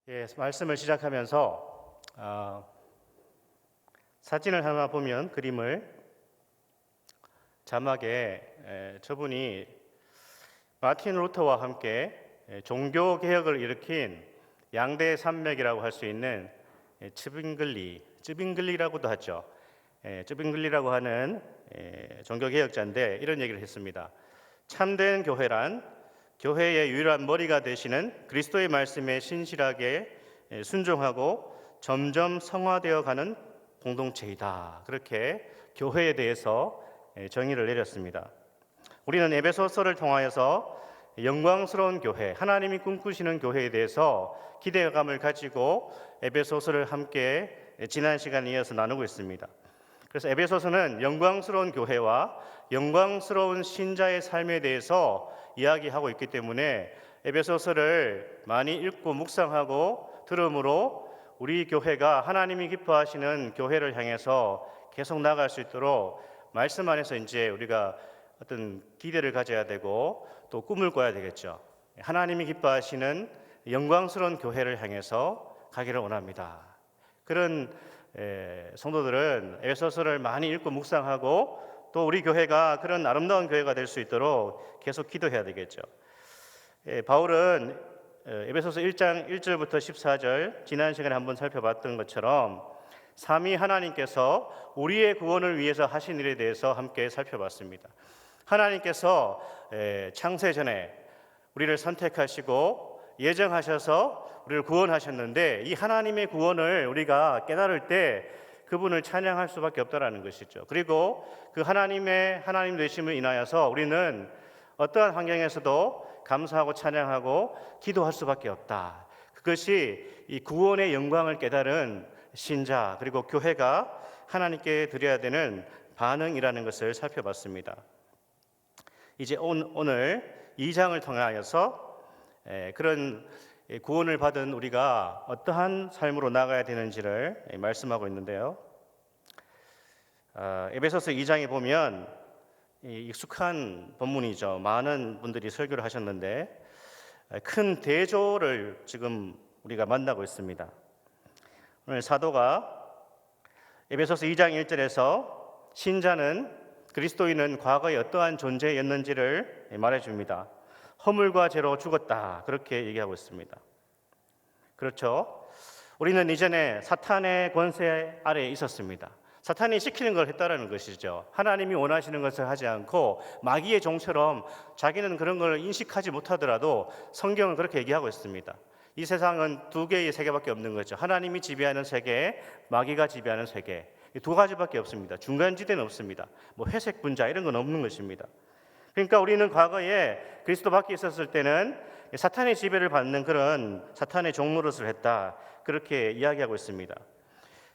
예, 말씀을 시작하면서 사진을 하나 보면 그림을 자막에 저분이 마틴 루터와 함께 종교 개혁을 일으킨 양대 산맥이라고 할 수 있는 쯔빙글리라고도 하죠. 쯔빙글리라고 하는 종교 개혁자인데 이런 얘기를 했습니다. 참된 교회란 교회의 유일한 머리가 되시는 그리스도의 말씀에 신실하게 순종하고 점점 성화되어 가는 공동체이다. 그렇게 교회에 대해서 정의를 내렸습니다. 우리는 에베소서를 통하여서 영광스러운 교회, 하나님이 꿈꾸시는 교회에 대해서 기대감을 가지고 에베소서를 함께 지난 시간에 이어서 나누고 있습니다. 그래서 에베소서는 영광스러운 교회와 영광스러운 신자의 삶에 대해서 이야기하고 있기 때문에 에베소서를 많이 읽고 묵상하고 들음으로 우리 교회가 하나님이 기뻐하시는 교회를 향해서 계속 나아갈 수 있도록 말씀 안에서 이제 우리가 어떤 기대를 가져야 되고 또 꿈을 꿔야 되겠죠. 하나님이 기뻐하시는 영광스러운 교회를 향해서 가기를 원합니다. 그런 성도들은 에베소서를 많이 읽고 묵상하고 또 우리 교회가 그런 아름다운 교회가 될 수 있도록 계속 기도해야 되겠죠. 바울은 에베소서 1장 1절부터 14절 지난 시간에 한번 살펴봤던 것처럼 삼위 하나님께서 우리의 구원을 위해서 하신 일에 대해서 함께 살펴봤습니다. 하나님께서 창세 전에 우리를 선택하시고 예정하셔서 우리를 구원하셨는데 이 하나님의 구원을 우리가 깨달을 때 그분을 찬양할 수밖에 없다라는 것이죠. 그리고 그 하나님 되심을 인하여서 우리는 어떠한 환경에서도 감사하고 찬양하고 기도할 수밖에 없다. 그것이 이 구원의 영광을 깨달은 신자 그리고 교회가 하나님께 드려야 되는 반응이라는 것을 살펴봤습니다. 이제 오늘 2장을 통하여서 그런 구원을 받은 우리가 어떠한 삶으로 나가야 되는지를 말씀하고 있는데요. 에베소서 2장에 보면 익숙한 본문이죠. 많은 분들이 설교를 하셨는데 큰 대조를 지금 우리가 만나고 있습니다. 오늘 사도가 에베소서 2장 1절에서 신자는 그리스도인은 과거에 어떠한 존재였는지를 말해줍니다. 허물과 죄로 죽었다 그렇게 얘기하고 있습니다. 그렇죠? 우리는 이전에 사탄의 권세 아래에 있었습니다. 사탄이 시키는 걸 했다라는 것이죠. 하나님이 원하시는 것을 하지 않고 마귀의 종처럼 자기는 그런 걸 인식하지 못하더라도 성경은 그렇게 얘기하고 있습니다. 이 세상은 두 개의 세계밖에 없는 거죠. 하나님이 지배하는 세계, 마귀가 지배하는 세계. 이 두 가지밖에 없습니다. 중간지대는 없습니다. 뭐 회색 분자 이런 건 없는 것입니다. 그러니까 우리는 과거에 그리스도 밖에 있었을 때는 사탄의 지배를 받는 그런 사탄의 종노릇을 했다. 그렇게 이야기하고 있습니다.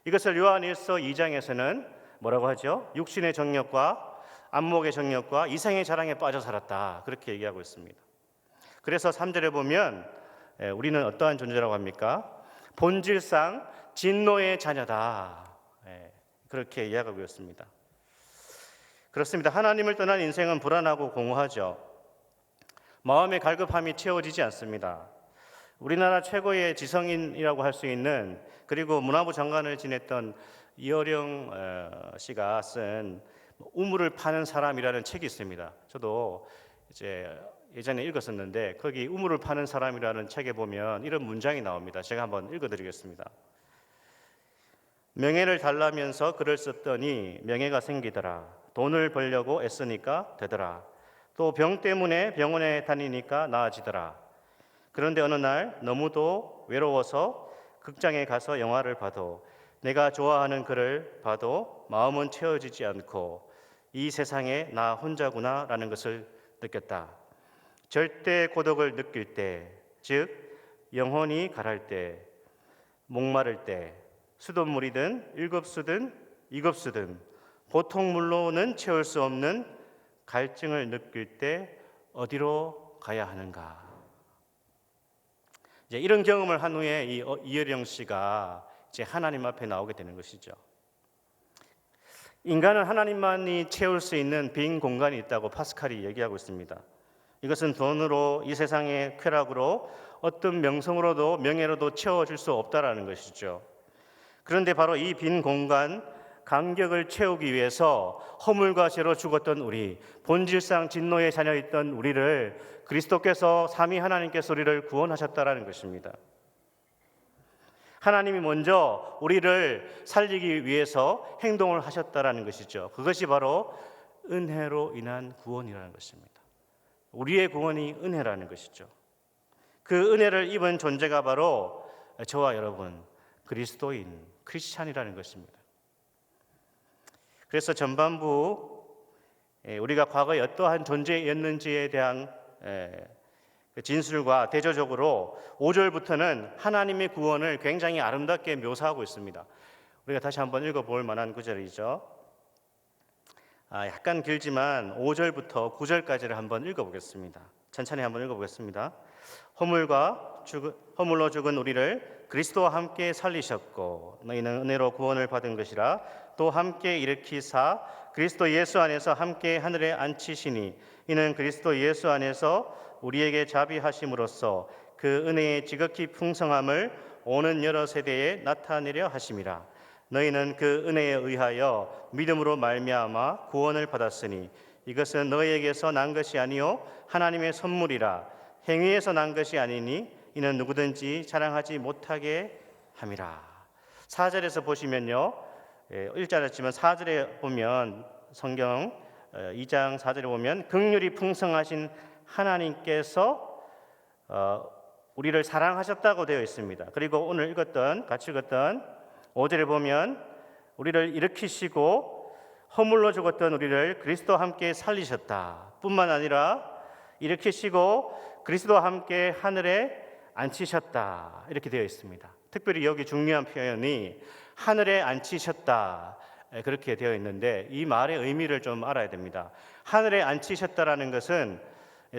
이것을 요한일서 2장에서는 뭐라고 하죠? 육신의 정욕과 안목의 정욕과 이생의 자랑에 빠져 살았다. 그렇게 얘기하고 있습니다. 그래서 3절에 보면 우리는 어떠한 존재라고 합니까? 본질상 진노의 자녀다. 그렇게 이야기하고 있습니다. 그렇습니다. 하나님을 떠난 인생은 불안하고 공허하죠. 마음의 갈급함이 채워지지 않습니다. 우리나라 최고의 지성인이라고 할 수 있는 그리고 문화부 장관을 지냈던 이어령 씨가 쓴 우물을 파는 사람이라는 책이 있습니다. 저도 이제 예전에 읽었었는데 거기 우물을 파는 사람이라는 책에 보면 이런 문장이 나옵니다. 제가 한번 읽어드리겠습니다. 명예를 달라면서 글을 썼더니 명예가 생기더라. 돈을 벌려고 애쓰니까 되더라. 또 병 때문에 병원에 다니니까 나아지더라. 그런데 어느 날 너무도 외로워서 극장에 가서 영화를 봐도 내가 좋아하는 글을 봐도 마음은 채워지지 않고 이 세상에 나 혼자구나 라는 것을 느꼈다. 절대 고독을 느낄 때, 즉 영혼이 가랄 때, 목마를 때, 수돗물이든 1급수든 2급수든 보통물로는 채울 수 없는 갈증을 느낄 때 어디로 가야 하는가? 이제 이런 경험을 한 후에 이어령 씨가 이제 하나님 앞에 나오게 되는 것이죠. 인간은 하나님만이 채울 수 있는 빈 공간이 있다고 파스칼이 얘기하고 있습니다. 이것은 돈으로, 이 세상의 쾌락으로, 어떤 명성으로도 명예로도 채워질 수 없다라는 것이죠. 그런데 바로 이 빈 공간, 간격을 채우기 위해서 허물과 죄로 죽었던 우리, 본질상 진노의 자녀였던 우리를 그리스도께서 삼위 하나님께서 우리를 구원하셨다라는 것입니다. 하나님이 먼저 우리를 살리기 위해서 행동을 하셨다라는 것이죠. 그것이 바로 은혜로 인한 구원이라는 것입니다. 우리의 구원이 은혜라는 것이죠. 그 은혜를 입은 존재가 바로 저와 여러분, 그리스도인, 크리스찬이라는 것입니다. 그래서 전반부 우리가 과거에 어떠한 존재였는지에 대한 진술과 대조적으로 5절부터는 하나님의 구원을 굉장히 아름답게 묘사하고 있습니다. 우리가 다시 한번 읽어볼 만한 구절이죠. 약간 길지만 5절부터 9절까지를 한번 읽어보겠습니다. 천천히 한번 읽어보겠습니다. 허물로 죽은 우리를 그리스도와 함께 살리셨고 너희는 은혜로 구원을 받은 것이라 또 함께 일으키사 그리스도 예수 안에서 함께 하늘에 앉히시니 이는 그리스도 예수 안에서 우리에게 자비하심으로써 그 은혜의 지극히 풍성함을 오는 여러 세대에 나타내려 하심이라. 너희는 그 은혜에 의하여 믿음으로 말미암아 구원을 받았으니 이것은 너희에게서 난 것이 아니요 하나님의 선물이라. 행위에서 난 것이 아니니 이는 누구든지 자랑하지 못하게 함이라. 4절에서 보시면요, 읽지 않았지만 4절에 보면 성경 2장 4절에 보면 긍휼이 풍성하신 하나님께서 우리를 사랑하셨다고 되어 있습니다. 그리고 오늘 같이 읽었던 5절에 보면 우리를 일으키시고 허물로 죽었던 우리를 그리스도와 함께 살리셨다 뿐만 아니라 일으키시고 그리스도와 함께 하늘에 앉히셨다 이렇게 되어 있습니다. 특별히 여기 중요한 표현이 하늘에 앉히셨다 그렇게 되어 있는데 이 말의 의미를 좀 알아야 됩니다. 하늘에 앉히셨다라는 것은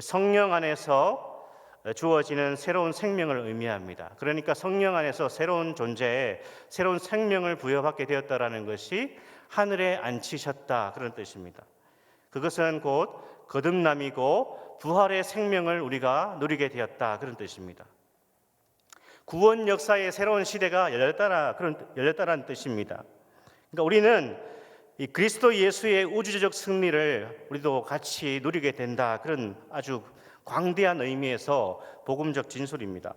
성령 안에서 주어지는 새로운 생명을 의미합니다. 그러니까 성령 안에서 새로운 존재에 새로운 생명을 부여받게 되었다라는 것이 하늘에 앉히셨다 그런 뜻입니다. 그것은 곧 거듭남이고 부활의 생명을 우리가 누리게 되었다 그런 뜻입니다. 구원 역사의 새로운 시대가 열렸다라는 뜻입니다. 그러니까 우리는 이 그리스도 예수의 우주적 승리를 우리도 같이 누리게 된다 그런 아주 광대한 의미에서 복음적 진술입니다.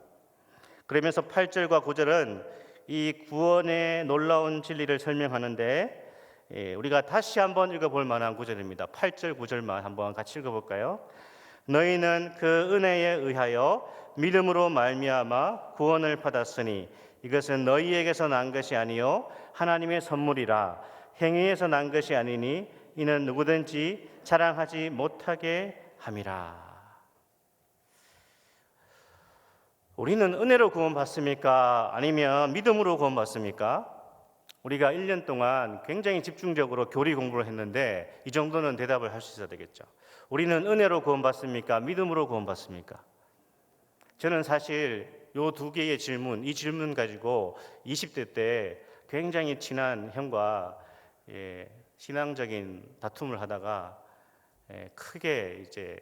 그러면서 8절과 9절은 이 구원의 놀라운 진리를 설명하는데 우리가 다시 한번 읽어볼 만한 구절입니다. 8절, 9절만 한번 같이 읽어볼까요? 너희는 그 은혜에 의하여 믿음으로 말미암아 구원을 받았으니 이것은 너희에게서 난 것이 아니요 하나님의 선물이라. 행위에서 난 것이 아니니 이는 누구든지 자랑하지 못하게 함이라. 우리는 은혜로 구원받습니까? 아니면 믿음으로 구원받습니까? 우리가 1년 동안 굉장히 집중적으로 교리 공부를 했는데 이 정도는 대답을 할 수 있어야 되겠죠. 우리는 은혜로 구원받습니까? 믿음으로 구원받습니까? 저는 사실 이 두 개의 질문, 이 질문 가지고 20대 때 굉장히 친한 형과 신앙적인 다툼을 하다가 크게 이제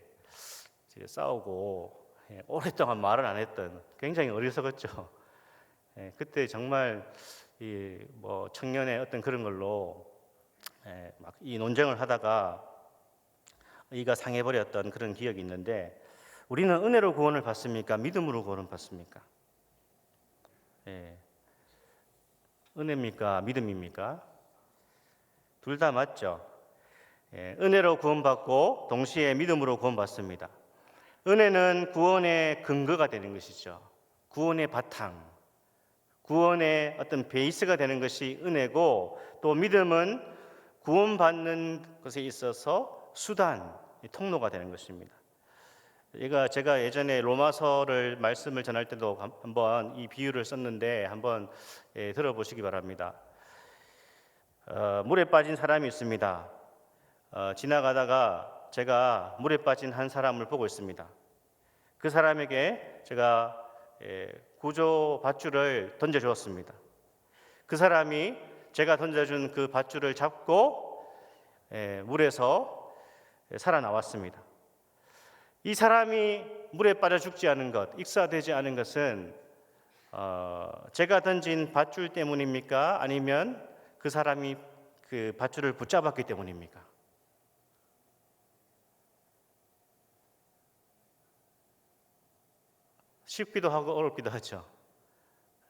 싸우고 오랫동안 말을 안 했던 굉장히 어리석었죠. 그때 정말 뭐 청년의 어떤 그런 걸로 막 이 논쟁을 하다가 이가 상해버렸던 그런 기억이 있는데 우리는 은혜로 구원을 받습니까? 믿음으로 구원을 받습니까? 은혜입니까? 믿음입니까? 둘 다 맞죠. 은혜로 구원받고 동시에 믿음으로 구원받습니다. 은혜는 구원의 근거가 되는 것이죠. 구원의 바탕, 구원의 어떤 베이스가 되는 것이 은혜고 또 믿음은 구원받는 것에 있어서 수단, 통로가 되는 것입니다. 제가 예전에 로마서를 말씀을 전할 때도 한번 이 비유를 썼는데 한번 들어보시기 바랍니다. 물에 빠진 사람이 있습니다. 지나가다가 제가 물에 빠진 한 사람을 보고 있습니다. 그 사람에게 제가 구조 밧줄을 던져주었습니다. 그 사람이 제가 던져준 그 밧줄을 잡고 물에서 살아나왔습니다. 이 사람이 물에 빠져 죽지 않은 것, 익사되지 않은 것은 제가 던진 밧줄 때문입니까? 아니면 그 사람이 그 밧줄을 붙잡았기 때문입니까? 쉽기도 하고 어렵기도 하죠.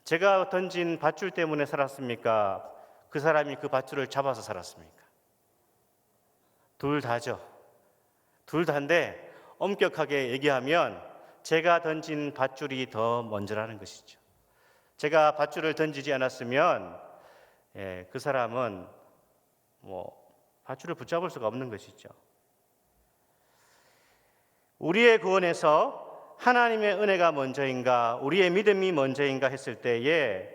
제가 던진 밧줄 때문에 살았습니까? 그 사람이 그 밧줄을 잡아서 살았습니까? 둘 다죠. 둘 다인데 엄격하게 얘기하면 제가 던진 밧줄이 더 먼저라는 것이죠. 제가 밧줄을 던지지 않았으면 그 사람은 밧줄을 붙잡을 수가 없는 것이죠. 우리의 구원에서 하나님의 은혜가 먼저인가, 우리의 믿음이 먼저인가 했을 때에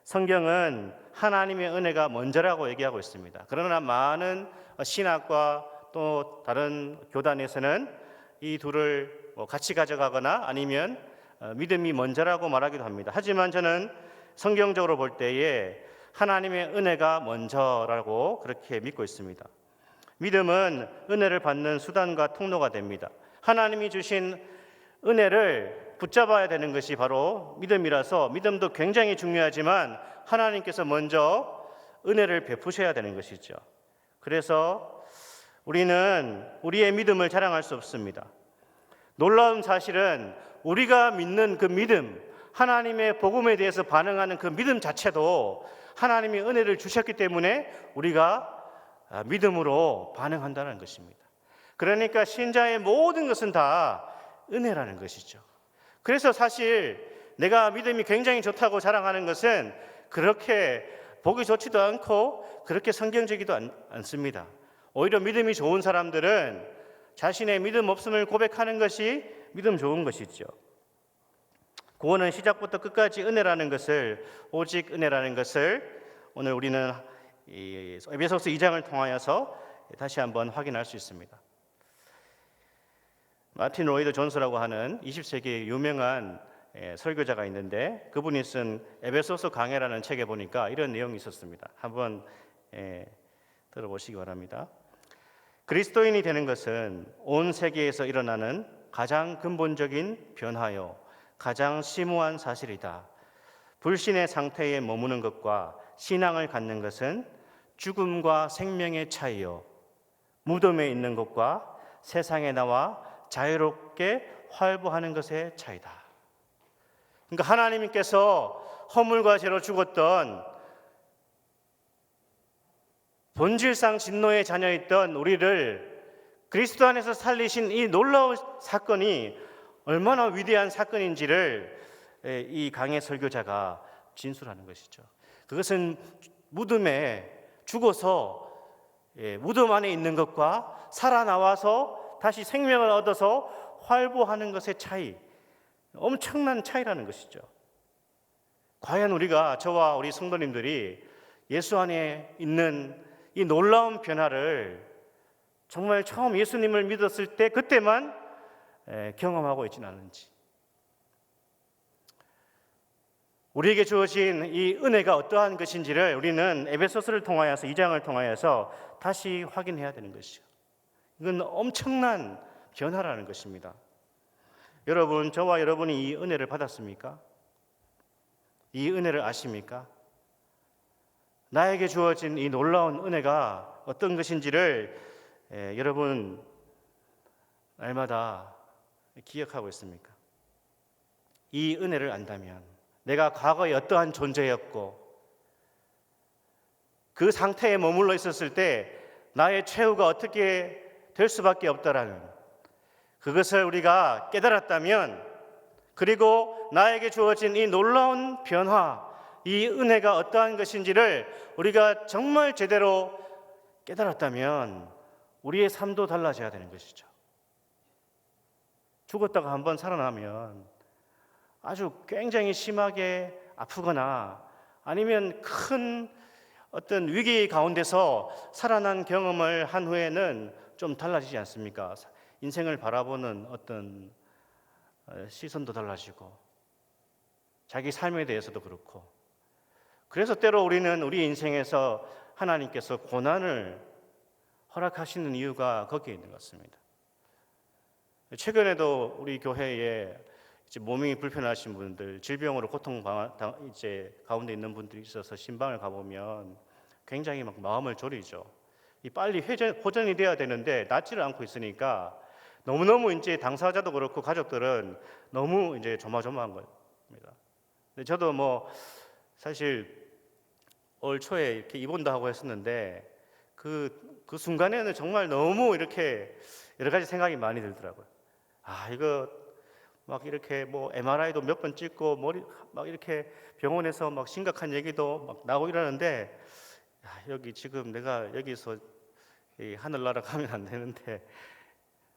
성경은 하나님의 은혜가 먼저라고 얘기하고 있습니다. 그러나 많은 신학과 또 다른 교단에서는 이 둘을 같이 가져가거나 아니면 믿음이 먼저라고 말하기도 합니다. 하지만 저는 성경적으로 볼 때에 하나님의 은혜가 먼저라고 그렇게 믿고 있습니다. 믿음은 은혜를 받는 수단과 통로가 됩니다. 하나님이 주신 은혜를 붙잡아야 되는 것이 바로 믿음이라서 믿음도 굉장히 중요하지만 하나님께서 먼저 은혜를 베푸셔야 되는 것이죠. 그래서 우리는 우리의 믿음을 자랑할 수 없습니다. 놀라운 사실은 우리가 믿는 그 믿음, 하나님의 복음에 대해서 반응하는 그 믿음 자체도 하나님이 은혜를 주셨기 때문에 우리가 믿음으로 반응한다는 것입니다. 그러니까 신자의 모든 것은 다 은혜라는 것이죠. 그래서 사실 내가 믿음이 굉장히 좋다고 자랑하는 것은 그렇게 보기 좋지도 않고 그렇게 성경적이도 않습니다. 오히려 믿음이 좋은 사람들은 자신의 믿음 없음을 고백하는 것이 믿음 좋은 것이죠. 구원은 시작부터 끝까지 은혜라는 것을, 오직 은혜라는 것을 오늘 우리는 에베소서 2장을 통하여서 다시 한번 확인할 수 있습니다. 마틴 로이드 존스라고 하는 20세기의 유명한 설교자가 있는데 그분이 쓴 에베소서 강해라는 책에 보니까 이런 내용이 있었습니다. 한번 들어보시기 바랍니다. 그리스도인이 되는 것은 온 세계에서 일어나는 가장 근본적인 변화요, 가장 심오한 사실이다. 불신의 상태에 머무는 것과 신앙을 갖는 것은 죽음과 생명의 차이요, 무덤에 있는 것과 세상에 나와 자유롭게 활보하는 것의 차이다. 그러니까 하나님께서 허물과 죄로 죽었던 본질상 진노의 자녀였던 우리를 그리스도 안에서 살리신 이 놀라운 사건이 얼마나 위대한 사건인지를 이 강해 설교자가 진술하는 것이죠. 그것은 무덤에 죽어서 무덤 안에 있는 것과 살아나와서 다시 생명을 얻어서 활보하는 것의 차이, 엄청난 차이라는 것이죠. 과연 우리가, 저와 우리 성도님들이 예수 안에 있는 이 놀라운 변화를 정말 처음 예수님을 믿었을 때 그때만 경험하고 있지는 않은지, 우리에게 주어진 이 은혜가 어떠한 것인지를 우리는 에베소서를 통하여서, 2장을 통하여서 다시 확인해야 되는 것이죠. 이건 엄청난 변화라는 것입니다. 여러분, 저와 여러분이 이 은혜를 받았습니까? 이 은혜를 아십니까? 나에게 주어진 이 놀라운 은혜가 어떤 것인지를 여러분 날마다 기억하고 있습니까? 이 은혜를 안다면 내가 과거에 어떠한 존재였고 그 상태에 머물러 있었을 때 나의 최후가 어떻게 될 수밖에 없다라는 그것을 우리가 깨달았다면, 그리고 나에게 주어진 이 놀라운 변화, 이 은혜가 어떠한 것인지를 우리가 정말 제대로 깨달았다면 우리의 삶도 달라져야 되는 것이죠. 죽었다가 한번 살아나면 아주 굉장히 심하게 아프거나 아니면 큰 어떤 위기 가운데서 살아난 경험을 한 후에는 좀 달라지지 않습니까? 인생을 바라보는 어떤 시선도 달라지고 자기 삶에 대해서도 그렇고, 그래서 때로 우리는 우리 인생에서 하나님께서 고난을 허락하시는 이유가 거기에 있는 것 같습니다. 최근에도 우리 교회에 이제 몸이 불편하신 분들, 질병으로 이제 가운데 있는 분들이 있어서 신방을 가보면 굉장히 막 마음을 졸이죠. 이 빨리 호전이 돼야 되는데 낫지를 않고 있으니까 너무너무 이제 당사자도 그렇고 가족들은 너무 이제 조마조마한 겁니다. 근데 저도 뭐 사실 올 초에 이렇게 입원도 하고 했었는데 그 순간에는 정말 너무 이렇게 여러 가지 생각이 많이 들더라고요. 이거 막 이렇게 뭐 MRI도 몇 번 찍고 머리 막 이렇게 병원에서 막 심각한 얘기도 막 나오고 이러는데 여기 지금 내가 여기서 이 하늘나라 가면 안 되는데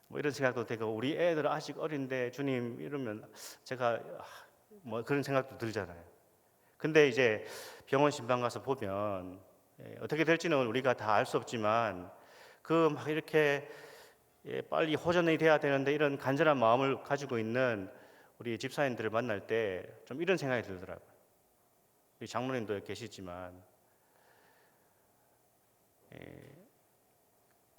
뭐 이런 생각도 되고 우리 애들 아직 어린데 주님 이러면 제가 뭐 그런 생각도 들잖아요. 근데 이제 병원 신방 가서 보면 어떻게 될지는 우리가 다 알 수 없지만 그 막 이렇게 빨리 호전이 돼야 되는데 이런 간절한 마음을 가지고 있는 우리 집사님들을 만날 때 좀 이런 생각이 들더라고요. 우리 장로님도 계시지만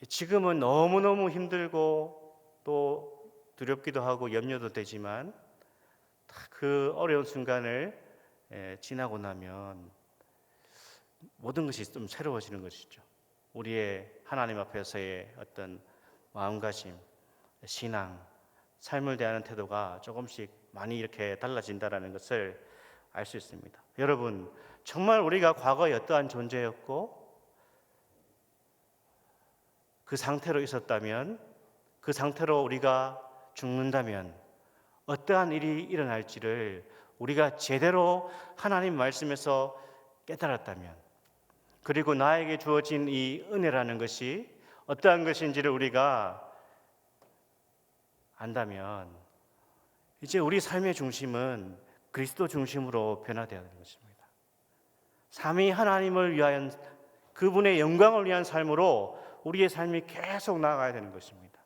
지금은 너무너무 힘들고 또 두렵기도 하고 염려도 되지만 그 어려운 순간을 지나고 나면 모든 것이 좀 새로워지는 것이죠. 우리의 하나님 앞에서의 어떤 마음가짐, 신앙, 삶을 대하는 태도가 조금씩 많이 이렇게 달라진다는 것을 알 수 있습니다. 여러분, 정말 우리가 과거에 어떠한 존재였고 그 상태로 있었다면, 그 상태로 우리가 죽는다면 어떠한 일이 일어날지를 우리가 제대로 하나님 말씀에서 깨달았다면, 그리고 나에게 주어진 이 은혜라는 것이 어떠한 것인지를 우리가 안다면 이제 우리 삶의 중심은 그리스도 중심으로 변화되어야 하는 것입니다. 삼위 하나님을 위하여 그분의 영광을 위한 삶으로 우리의 삶이 계속 나아가야 되는 것입니다.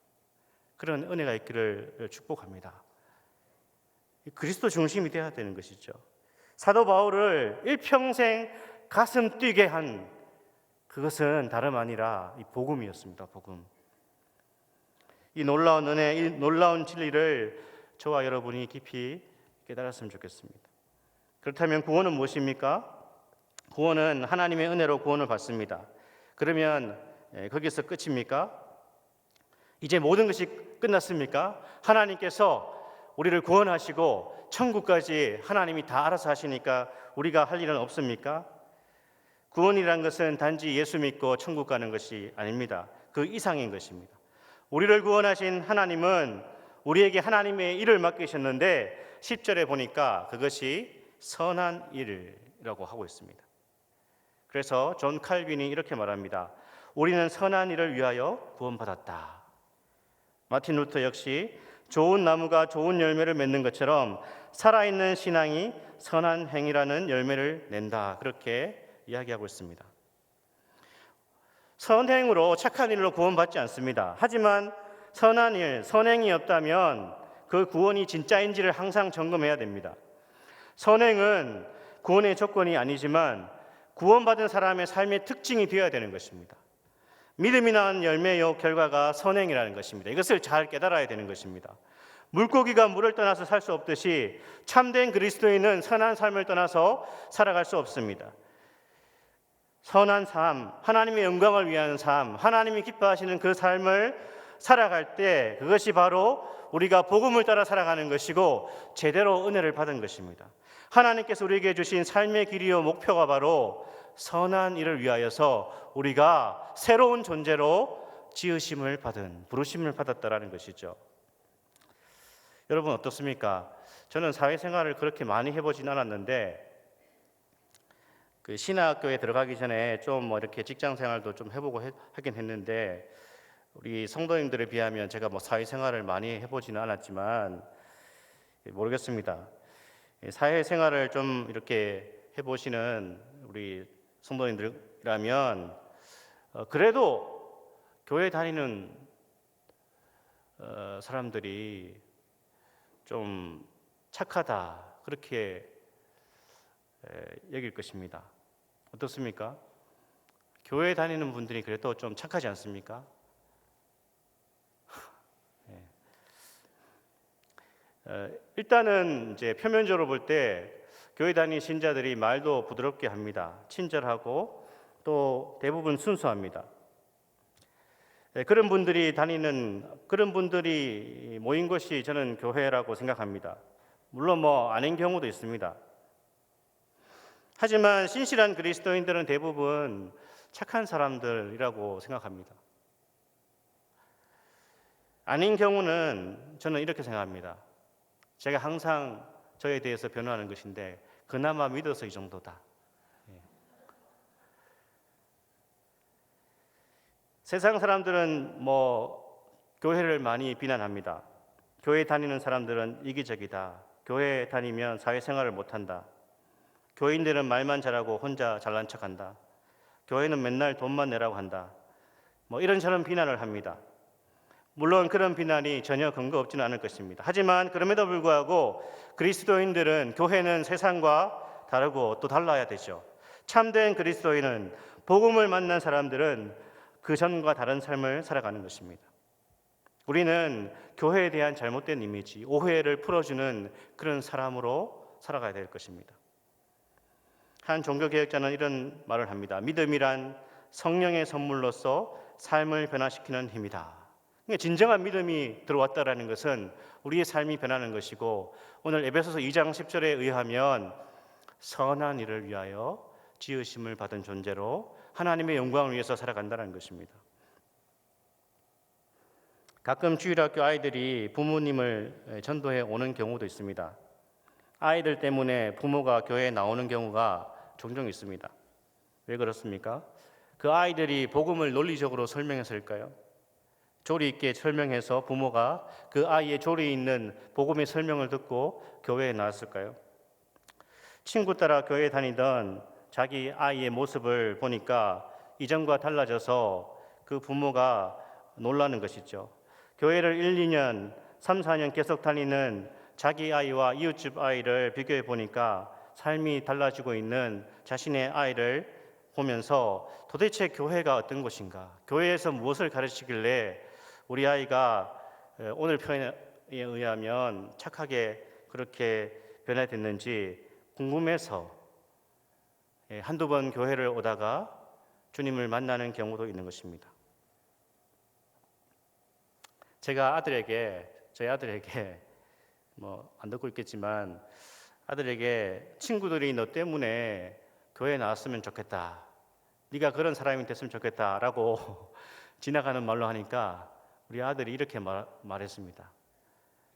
그런 은혜가 있기를 축복합니다. 그리스도 중심이 되어야 되는 것이죠. 사도 바울을 일평생 가슴 뛰게 한 그것은 다름 아니라 이 복음이었습니다. 복음. 이 놀라운 은혜, 이 놀라운 진리를 저와 여러분이 깊이 깨달았으면 좋겠습니다. 그렇다면 구원은 무엇입니까? 구원은 하나님의 은혜로 구원을 받습니다. 그러면 거기서 끝입니까? 이제 모든 것이 끝났습니까? 하나님께서 우리를 구원하시고 천국까지 하나님이 다 알아서 하시니까 우리가 할 일은 없습니까? 구원이란 것은 단지 예수 믿고 천국 가는 것이 아닙니다. 그 이상인 것입니다. 우리를 구원하신 하나님은 우리에게 하나님의 일을 맡기셨는데 10절에 보니까 그것이 선한 일이라고 하고 있습니다. 그래서 존 칼빈이 이렇게 말합니다. 우리는 선한 일을 위하여 구원받았다. 마틴 루터 역시 좋은 나무가 좋은 열매를 맺는 것처럼 살아있는 신앙이 선한 행위라는 열매를 낸다. 그렇게 이야기하고 있습니다. 선행으로 착한 일로 구원받지 않습니다. 하지만 선한 일, 선행이 없다면 그 구원이 진짜인지를 항상 점검해야 됩니다. 선행은 구원의 조건이 아니지만 구원받은 사람의 삶의 특징이 되어야 되는 것입니다. 믿음이 낳은 열매의 결과가 선행이라는 것입니다. 이것을 잘 깨달아야 되는 것입니다. 물고기가 물을 떠나서 살 수 없듯이 참된 그리스도인은 선한 삶을 떠나서 살아갈 수 없습니다. 선한 삶, 하나님의 영광을 위한 삶, 하나님이 기뻐하시는 그 삶을 살아갈 때 그것이 바로 우리가 복음을 따라 살아가는 것이고 제대로 은혜를 받은 것입니다. 하나님께서 우리에게 주신 삶의 길이요 목표가 바로 선한 일을 위하여서 우리가 새로운 존재로 지으심을 받은, 부르심을 받았다라는 것이죠. 여러분 어떻습니까? 저는 사회생활을 그렇게 많이 해보진 않았는데 그 신학교에 들어가기 전에 좀 뭐 이렇게 직장 생활도 좀 해보고 하긴 했는데 우리 성도님들에 비하면 제가 뭐 사회생활을 많이 해보지는 않았지만 모르겠습니다. 사회생활을 좀 이렇게 해보시는 우리 성도님들이라면 그래도 교회 다니는 사람들이 좀 착하다 그렇게 여길 것입니다. 어떻습니까? 교회 다니는 분들이 그래도 좀 착하지 않습니까? 일단은 이제 표면적으로 볼 때 교회 다니는 신자들이 말도 부드럽게 합니다. 친절하고 또 대부분 순수합니다. 그런 분들이 모인 것이 저는 교회라고 생각합니다. 물론 아닌 경우도 있습니다. 하지만 신실한 그리스도인들은 대부분 착한 사람들이라고 생각합니다. 아닌 경우는 저는 이렇게 생각합니다. 제가 항상 저에 대해서 변호하는 것인데 그나마 믿어서 이 정도다. 세상 사람들은 교회를 많이 비난합니다. 교회 다니는 사람들은 이기적이다. 교회 다니면 사회생활을 못한다. 교인들은 말만 잘하고 혼자 잘난 척한다. 교회는 맨날 돈만 내라고 한다. 이런저런 비난을 합니다. 물론 그런 비난이 전혀 근거 없지는 않을 것입니다. 하지만 그럼에도 불구하고 그리스도인들은 교회는 세상과 다르고 또 달라야 되죠. 참된 그리스도인은 복음을 만난 사람들은 그 전과 다른 삶을 살아가는 것입니다. 우리는 교회에 대한 잘못된 이미지, 오해를 풀어주는 그런 사람으로 살아가야 될 것입니다. 한 종교개혁자는 이런 말을 합니다. 믿음이란 성령의 선물로서 삶을 변화시키는 힘이다. 진정한 믿음이 들어왔다라는 것은 우리의 삶이 변하는 것이고, 오늘 에베소서 2장 10절에 의하면 선한 일을 위하여 지으심을 받은 존재로 하나님의 영광을 위해서 살아간다는 것입니다. 가끔 주일학교 아이들이 부모님을 전도해 오는 경우도 있습니다. 아이들 때문에 부모가 교회에 나오는 경우가 종종 있습니다. 왜 그렇습니까? 그 아이들이 복음을 논리적으로 설명해서일까요? 조리 있게 설명해서 부모가 그 아이의 조리 있는 복음의 설명을 듣고 교회에 나왔을까요? 친구 따라 교회에 다니던 자기 아이의 모습을 보니까 이전과 달라져서 그 부모가 놀라는 것이죠. 교회를 1, 2년, 3, 4년 계속 다니는 자기 아이와 이웃집 아이를 비교해 보니까 삶이 달라지고 있는 자신의 아이를 보면서 도대체 교회가 어떤 것인가? 교회에서 무엇을 가르치길래 우리 아이가 오늘 표현에 의하면 착하게 그렇게 변화됐는지 궁금해서 한두 번 교회를 오다가 주님을 만나는 경우도 있는 것입니다. 제가 저희 아들에게 안 듣고 있겠지만 아들에게 친구들이 너 때문에 교회 나왔으면 좋겠다. 네가 그런 사람이 됐으면 좋겠다라고 지나가는 말로 하니까 우리 아들이 이렇게 말했습니다.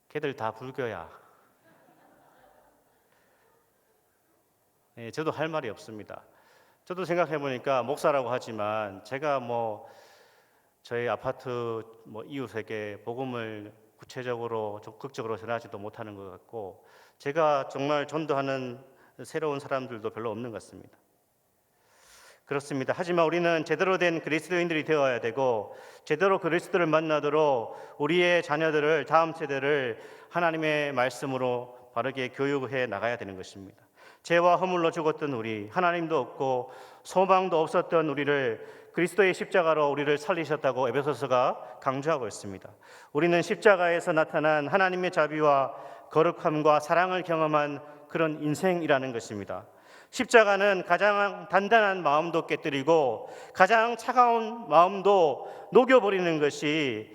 걔들 다 불교야. 저도 할 말이 없습니다. 저도 생각해 보니까 목사라고 하지만 제가 저희 아파트 이웃에게 복음을 구체적으로 적극적으로 전하지도 못하는 것 같고, 제가 정말 전도하는 새로운 사람들도 별로 없는 것 같습니다. 그렇습니다. 하지만 우리는 제대로 된 그리스도인들이 되어야 되고, 제대로 그리스도를 만나도록 우리의 자녀들을, 다음 세대를 하나님의 말씀으로 바르게 교육해 나가야 되는 것입니다. 죄와 허물로 죽었던 우리, 하나님도 없고 소망도 없었던 우리를 그리스도의 십자가로 우리를 살리셨다고 에베소서가 강조하고 있습니다. 우리는 십자가에서 나타난 하나님의 자비와 거룩함과 사랑을 경험한 그런 인생이라는 것입니다. 십자가는 가장 단단한 마음도 깨뜨리고 가장 차가운 마음도 녹여버리는 것이,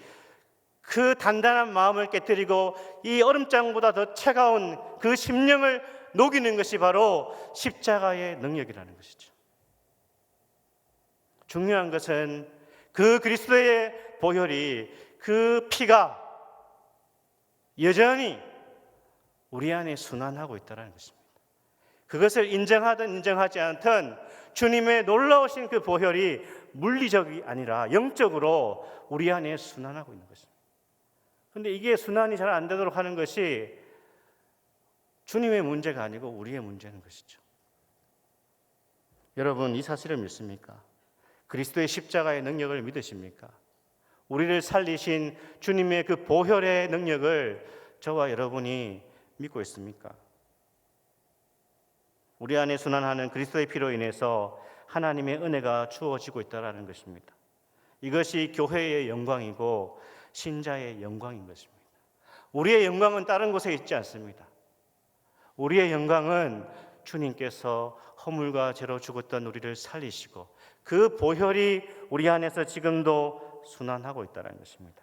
그 단단한 마음을 깨뜨리고 이 얼음장보다 더 차가운 그 심령을 녹이는 것이 바로 십자가의 능력이라는 것이죠. 중요한 것은 그 그리스도의 보혈이, 그 피가 여전히 우리 안에 순환하고 있다는 것입니다. 그것을 인정하든 인정하지 않든 주님의 놀라우신 그 보혈이 물리적이 아니라 영적으로 우리 안에 순환하고 있는 것입니다. 그런데 이게 순환이 잘 안 되도록 하는 것이 주님의 문제가 아니고 우리의 문제인 것이죠. 여러분, 이 사실을 믿습니까? 그리스도의 십자가의 능력을 믿으십니까? 우리를 살리신 주님의 그 보혈의 능력을 저와 여러분이 믿고 있습니까? 우리 안에 순환하는 그리스도의 피로 인해서 하나님의 은혜가 주어지고 있다는 것입니다. 이것이 교회의 영광이고 신자의 영광인 것입니다. 우리의 영광은 다른 곳에 있지 않습니다. 우리의 영광은 주님께서 허물과 죄로 죽었던 우리를 살리시고 그 보혈이 우리 안에서 지금도 순환하고 있다는 것입니다.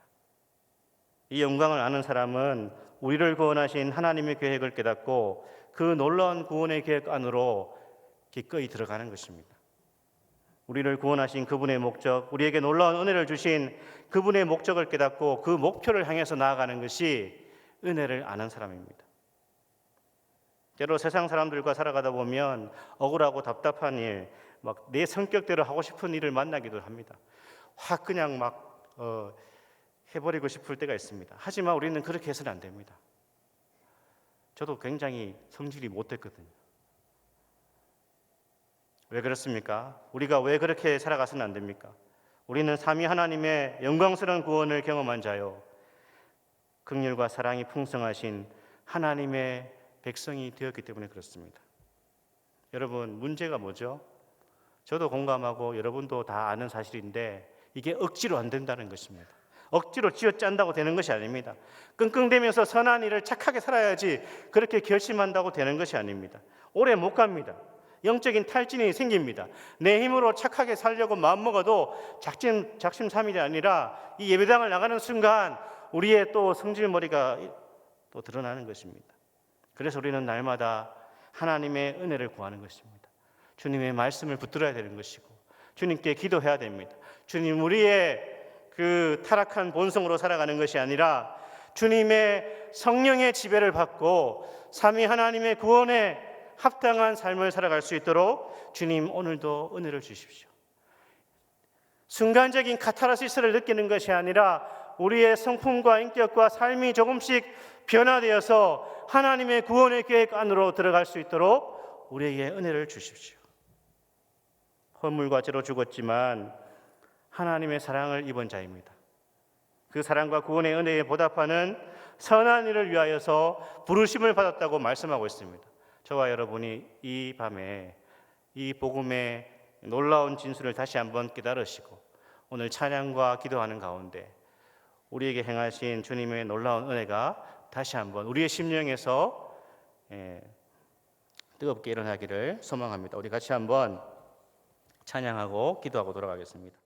이 영광을 아는 사람은 우리를 구원하신 하나님의 계획을 깨닫고 그 놀라운 구원의 계획 안으로 기꺼이 들어가는 것입니다. 우리를 구원하신 그분의 목적, 우리에게 놀라운 은혜를 주신 그분의 목적을 깨닫고 그 목표를 향해서 나아가는 것이 은혜를 아는 사람입니다. 때로 세상 사람들과 살아가다 보면 억울하고 답답한 일, 막 내 성격대로 하고 싶은 일을 만나기도 합니다. 확 그냥 막 해버리고 싶을 때가 있습니다. 하지만 우리는 그렇게 해서는 안 됩니다. 저도 굉장히 성질이 못됐거든요. 왜 그렇습니까? 우리가 왜 그렇게 살아가서는 안 됩니까? 우리는 삼위 하나님의 영광스러운 구원을 경험한 자요, 긍휼과 사랑이 풍성하신 하나님의 백성이 되었기 때문에 그렇습니다. 여러분, 문제가 뭐죠? 저도 공감하고 여러분도 다 아는 사실인데 이게 억지로 안 된다는 것입니다. 억지로 쥐어짠다고 되는 것이 아닙니다. 끙끙대면서 선한 일을 착하게 살아야지 그렇게 결심한다고 되는 것이 아닙니다. 오래 못 갑니다. 영적인 탈진이 생깁니다. 내 힘으로 착하게 살려고 마음먹어도 작심삼일이 아니라 이 예배당을 나가는 순간 우리의 또 성질머리가 또 드러나는 것입니다. 그래서 우리는 날마다 하나님의 은혜를 구하는 것입니다. 주님의 말씀을 붙들어야 되는 것이고 주님께 기도해야 됩니다. 주님, 우리의 그 타락한 본성으로 살아가는 것이 아니라 주님의 성령의 지배를 받고 삼위 하나님의 구원에 합당한 삶을 살아갈 수 있도록 주님, 오늘도 은혜를 주십시오. 순간적인 카타르시스를 느끼는 것이 아니라 우리의 성품과 인격과 삶이 조금씩 변화되어서 하나님의 구원의 계획 안으로 들어갈 수 있도록 우리에게 은혜를 주십시오. 허물과 죄로 죽었지만 하나님의 사랑을 입은 자입니다. 그 사랑과 구원의 은혜에 보답하는 선한 일을 위하여서 부르심을 받았다고 말씀하고 있습니다. 저와 여러분이 이 밤에 이 복음의 놀라운 진술을 다시 한번 깨달으시고 오늘 찬양과 기도하는 가운데 우리에게 행하신 주님의 놀라운 은혜가 다시 한번 우리의 심령에서 뜨겁게 일어나기를 소망합니다. 우리 같이 한번 찬양하고 기도하고 돌아가겠습니다.